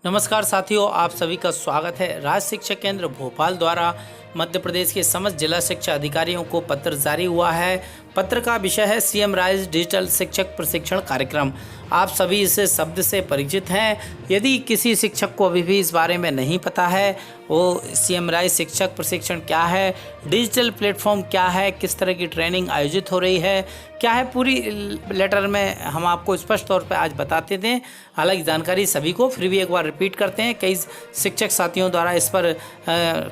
नमस्कार साथियों, आप सभी का स्वागत है। राज्य शिक्षा केंद्र भोपाल द्वारा मध्य प्रदेश के समस्त जिला शिक्षा अधिकारियों को पत्र जारी हुआ है। पत्र का विषय है सीएम राइज डिजिटल शिक्षक प्रशिक्षण कार्यक्रम। आप सभी इस शब्द से परिचित हैं। यदि किसी शिक्षक को अभी भी इस बारे में नहीं पता है वो सीएम राइज शिक्षक प्रशिक्षण क्या है, डिजिटल प्लेटफॉर्म क्या है, किस तरह की ट्रेनिंग आयोजित हो रही है, क्या है, पूरी लेटर में हम आपको स्पष्ट तौर पर आज बताते थे। हालांकि जानकारी सभी को फिर भी एक बार रिपीट करते हैं। कई शिक्षक साथियों द्वारा इस पर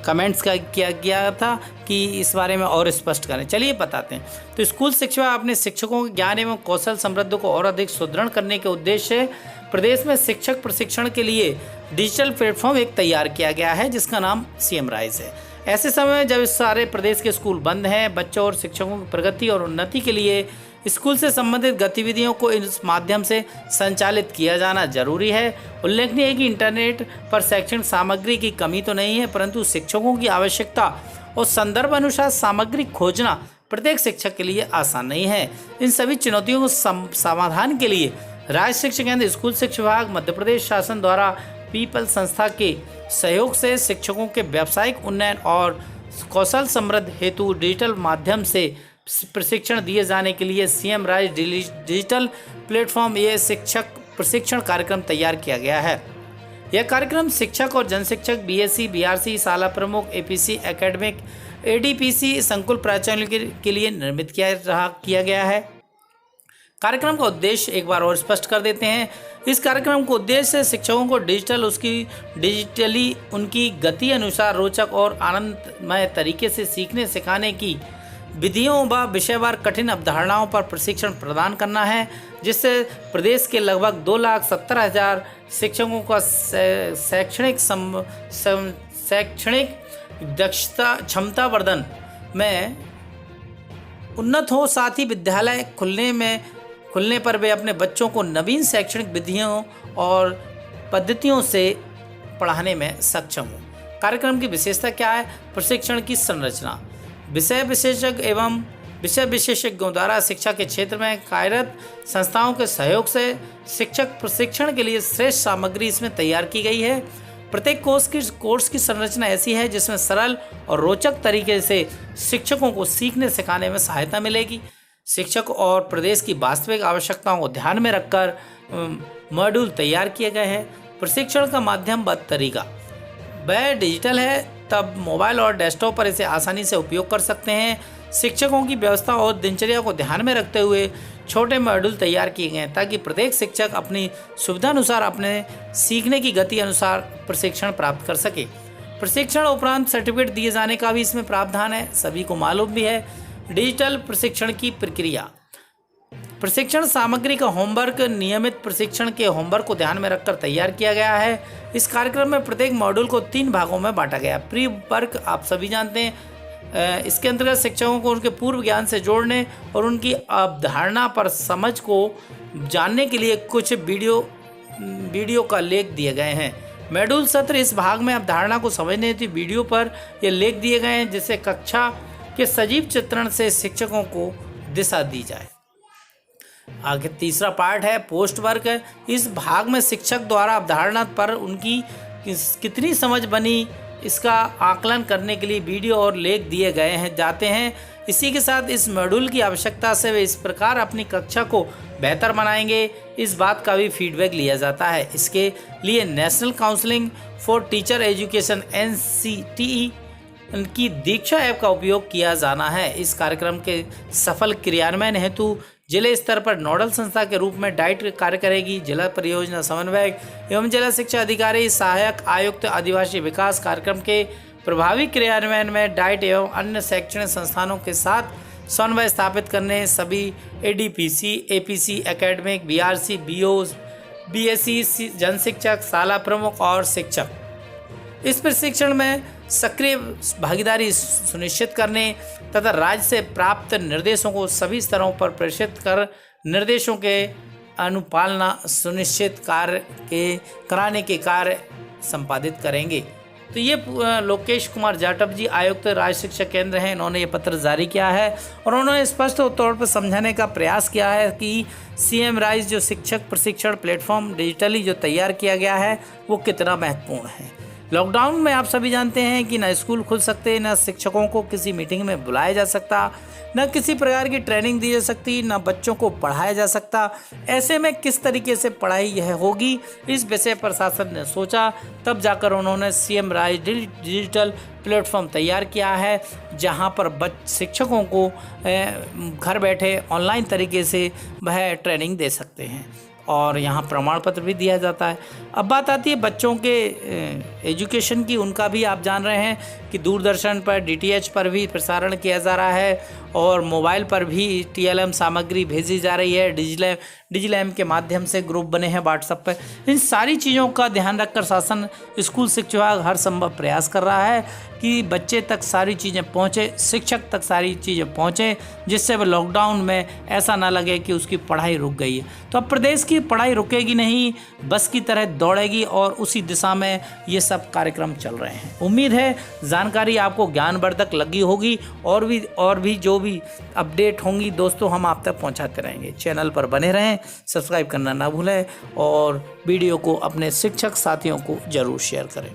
कमेंट्स किया गया था कि इस बारे में और स्पष्ट करें। चलिए बताते हैं। तो स्कूल शिक्षा विभाग अपने शिक्षकों के ज्ञान एवं कौशल समृद्धि को और अधिक सुदृढ़ करने के उद्देश्य से प्रदेश में शिक्षक प्रशिक्षण के लिए डिजिटल प्लेटफॉर्म एक तैयार किया गया है, जिसका नाम सीएम राइज है। ऐसे समय में जब सारे प्रदेश के स्कूल बंद हैं, बच्चों और शिक्षकों की प्रगति और उन्नति के लिए स्कूल से संबंधित गतिविधियों को इस माध्यम से संचालित किया जाना जरूरी है। उल्लेखनीय है कि इंटरनेट पर शैक्षणिक सामग्री की कमी तो नहीं है, परंतु शिक्षकों की आवश्यकता और संदर्भ अनुसार सामग्री खोजना प्रत्येक शिक्षक के लिए आसान नहीं है। इन सभी चुनौतियों को समाधान के लिए राज्य शिक्षा केंद्र स्कूल शिक्षा विभाग मध्य प्रदेश शासन द्वारा पीपल संस्था के सहयोग से शिक्षकों के व्यावसायिक उन्नयन और कौशल समृद्धि हेतु डिजिटल माध्यम से प्रशिक्षण दिए जाने के लिए सीएम राइज डिजिटल प्लेटफॉर्म ये शिक्षक प्रशिक्षण कार्यक्रम तैयार किया गया है। यह कार्यक्रम शिक्षक और जनशिक्षक बीएससी, बीआरसी, शाला प्रमुख, एपीसी, एकेडमिक, एडीपीसी, संकुल प्राचार्यों के लिए निर्मित किया गया है। कार्यक्रम का उद्देश्य एक बार और स्पष्ट कर देते हैं। इस कार्यक्रम का उद्देश्य शिक्षकों को डिजिटली उनकी गति अनुसार रोचक और आनंदमय तरीके से सीखने सिखाने की विधियों व विषयवार कठिन अवधारणाओं पर प्रशिक्षण प्रदान करना है, जिससे प्रदेश के लगभग 2,70,000 शिक्षकों का शैक्षणिक दक्षता क्षमता वर्धन में उन्नत हो। साथ ही विद्यालय खुलने पर वे अपने बच्चों को नवीन शैक्षणिक विधियों और पद्धतियों से पढ़ाने में सक्षम हो। कार्यक्रम की विशेषता क्या है? प्रशिक्षण की संरचना। विषय विशेषज्ञों द्वारा शिक्षा के क्षेत्र में कार्यरत संस्थाओं के सहयोग से शिक्षक प्रशिक्षण के लिए श्रेष्ठ सामग्री इसमें तैयार की गई है। प्रत्येक कोर्स की संरचना ऐसी है जिसमें सरल और रोचक तरीके से शिक्षकों को सीखने सिखाने में सहायता मिलेगी। शिक्षक और प्रदेश की वास्तविक आवश्यकताओं को ध्यान में रखकर मॉड्यूल तैयार किए गए हैं। प्रशिक्षण का माध्यम व तरीका वह डिजिटल है, तब मोबाइल और डेस्कटॉप पर इसे आसानी से उपयोग कर सकते हैं। शिक्षकों की व्यवस्था और दिनचर्या को ध्यान में रखते हुए छोटे मॉड्यूल तैयार किए गए हैं, ताकि प्रत्येक शिक्षक अपनी सुविधानुसार अपने सीखने की गति अनुसार प्रशिक्षण प्राप्त कर सके। प्रशिक्षण उपरांत सर्टिफिकेट दिए जाने का भी इसमें प्रावधान है, सभी को मालूम भी है। डिजिटल प्रशिक्षण की प्रक्रिया। प्रशिक्षण सामग्री का होमवर्क नियमित प्रशिक्षण के होमवर्क को ध्यान में रखकर तैयार किया गया है। इस कार्यक्रम में प्रत्येक मॉड्यूल को 3 भागों में बांटा गया। प्री वर्क आप सभी जानते हैं, इसके अंतर्गत शिक्षकों को उनके पूर्व ज्ञान से जोड़ने और उनकी अवधारणा पर समझ को जानने के लिए कुछ वीडियो का लेख दिए गए हैं। मॉड्यूल सत्र इस भाग में अवधारणा को समझने हेतु वीडियो पर ये लेख दिए गए हैं, जिससे कक्षा के सजीव चित्रण से शिक्षकों को दिशा दी जाए। आगे तीसरा पार्ट है पोस्ट वर्क। इस भाग में शिक्षक द्वारा अवधारणा पर उनकी कितनी समझ बनी इसका आकलन करने के लिए वीडियो और लेख दिए जाते हैं। इसी के साथ इस मॉड्यूल की आवश्यकता से वे इस प्रकार अपनी कक्षा को बेहतर बनाएंगे, इस बात का भी फीडबैक लिया जाता है। इसके लिए national counselling for teacher education NCTE की दीक्षा ऐप का उपयोग किया जाना है। इस कार्यक्रम के सफल क्रियान्वयन हेतु जिले स्तर पर नोडल संस्था के रूप में डाइट कार्य करेगी। जिला परियोजना समन्वयक एवं जिला शिक्षा अधिकारी, सहायक आयुक्त, आदिवासी विकास कार्यक्रम के प्रभावी क्रियान्वयन में डाइट एवं अन्य शैक्षणिक संस्थानों के साथ समन्वय स्थापित करने सभी ADPC, APC, academic, BRC, BOs, BSc, जनशिक्षक, शाला प्रमुख और शिक्षक इस प्रशिक्षण में सक्रिय भागीदारी सुनिश्चित करने तथा राज्य से प्राप्त निर्देशों को सभी स्तरों पर प्रेषित कर निर्देशों के अनुपालना सुनिश्चित कराने के कार्य संपादित करेंगे। तो ये लोकेश कुमार जाटव जी आयुक्त राज्य शिक्षा केंद्र हैं, इन्होंने ये पत्र जारी किया है और उन्होंने स्पष्ट तौर पर समझाने का प्रयास किया है कि सीएम राइज जो शिक्षक प्रशिक्षण प्लेटफॉर्म डिजिटली जो तैयार किया गया है वो कितना महत्वपूर्ण है। लॉकडाउन में आप सभी जानते हैं कि न स्कूल खुल सकते, न शिक्षकों को किसी मीटिंग में बुलाया जा सकता, न किसी प्रकार की ट्रेनिंग दी जा सकती, न बच्चों को पढ़ाया जा सकता। ऐसे में किस तरीके से पढ़ाई यह होगी, इस विषय प्रशासन ने सोचा, तब जाकर उन्होंने सीएम राइज डिजिटल प्लेटफॉर्म तैयार किया है, जहां पर शिक्षकों को घर बैठे ऑनलाइन तरीके से वह ट्रेनिंग दे सकते हैं और यहाँ प्रमाण पत्र भी दिया जाता है। अब बात आती है बच्चों के एजुकेशन की, उनका भी आप जान रहे हैं कि दूरदर्शन पर डीटीएच पर भी प्रसारण किया जा रहा है और मोबाइल पर भी टीएलएम सामग्री भेजी जा रही है। डिजिलैम के माध्यम से ग्रुप बने हैं व्हाट्सएप पर। इन सारी चीज़ों का ध्यान रखकर शासन स्कूल शिक्षा विभाग हर संभव प्रयास कर रहा है कि बच्चे तक सारी चीज़ें पहुँचे, शिक्षक तक सारी चीज़ें पहुँचे, जिससे वह लॉकडाउन में ऐसा ना लगे कि उसकी पढ़ाई रुक गई है। तो अब प्रदेश की पढ़ाई रुकेगी नहीं, बस की तरह दौड़ेगी और उसी दिशा में ये सब कार्यक्रम चल रहे हैं। उम्मीद है जानकारी आपको ज्ञानवर्धक लगी होगी और भी जो भी अपडेट होंगी दोस्तों हम आप तक पहुंचाते रहेंगे। चैनल पर बने रहें, सब्सक्राइब करना ना भूलें और वीडियो को अपने शिक्षक साथियों को जरूर शेयर करें।